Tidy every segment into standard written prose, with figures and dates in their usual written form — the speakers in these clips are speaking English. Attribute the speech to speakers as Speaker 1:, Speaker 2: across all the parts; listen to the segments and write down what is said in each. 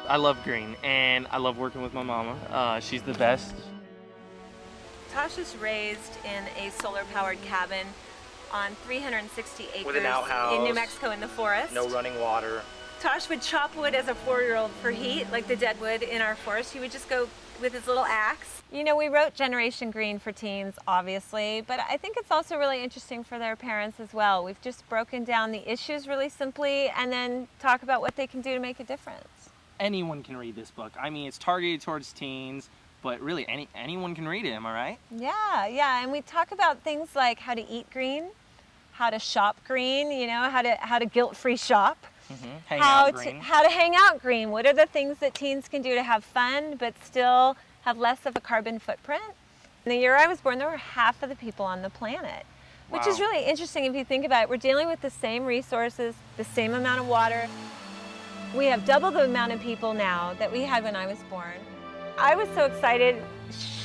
Speaker 1: I love green, and I love working with my mama. She's the best.
Speaker 2: Tosh is raised in a solar-powered cabin on 360 acres
Speaker 1: With an outhouse,
Speaker 2: in New Mexico in the forest.
Speaker 1: No running water.
Speaker 2: Tosh would chop wood as a 4-year-old for heat, like the dead wood in our forest. He would just go with his little axe. You know, we wrote Generation Green for teens, obviously, but I think it's also really interesting for their parents as well. We've just broken down the issues really simply and then talk about what they can do to make a difference.
Speaker 1: Anyone can read this book. I mean, it's targeted towards teens, but really anyone can read it, am I right?
Speaker 2: Yeah, and we talk about things like how to eat green, how to shop green, you know, how to guilt-free shop. How to hang out green. What are the things that teens can do to have fun but still have less of a carbon footprint? In the year I was born, there were half of the people on the planet, which is really interesting if you think about it. We're dealing with the same resources, the same amount of water. We have double the amount of people now that we had when I was born. I was so excited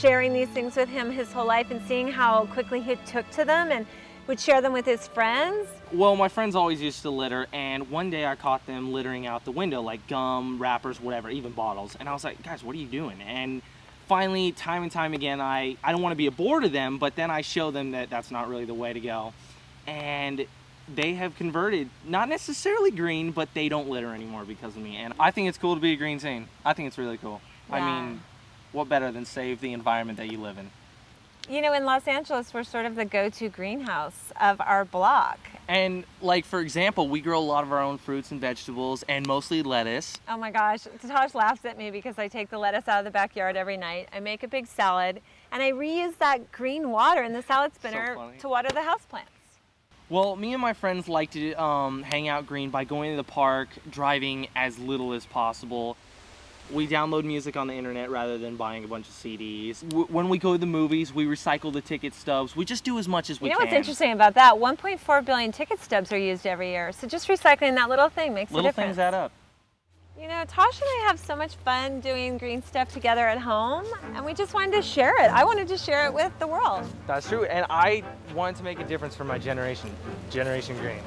Speaker 2: sharing these things with him his whole life and seeing how quickly he took to them and would share them with his friends.
Speaker 1: Well, my friends always used to litter, and one day I caught them littering out the window, like gum, wrappers, whatever, even bottles. And I was like, guys, what are you doing? And finally, time and time again, I don't want to be a bore to them, but then I show them that that's not really the way to go. And they have converted, not necessarily green, but they don't litter anymore because of me. And I think it's cool to be a green teen. I think it's really cool.
Speaker 2: Yeah.
Speaker 1: I mean, what better than save the environment that you live in?
Speaker 2: You know, in Los Angeles, we're sort of the go-to greenhouse of our block.
Speaker 1: And like, for example, we grow a lot of our own fruits and vegetables and mostly lettuce.
Speaker 2: Oh my gosh, Tosh laughs at me because I take the lettuce out of the backyard every night. I make a big salad and I reuse that green water in the salad spinner to water the houseplants.
Speaker 1: Well, me and my friends like to hang out green by going to the park, driving as little as possible. We download music on the internet rather than buying a bunch of CDs. When we go to the movies, we recycle the ticket stubs. We just do as much as we can.
Speaker 2: You know what's interesting about that? 1.4 billion ticket stubs are used every year. So just recycling that little thing makes a difference.
Speaker 1: Little things add up.
Speaker 2: You know, Tosh and I have so much fun doing green stuff together at home, and we just wanted to share it. I wanted to share it with the world.
Speaker 1: That's true, and I wanted to make a difference for my generation, Generation Green.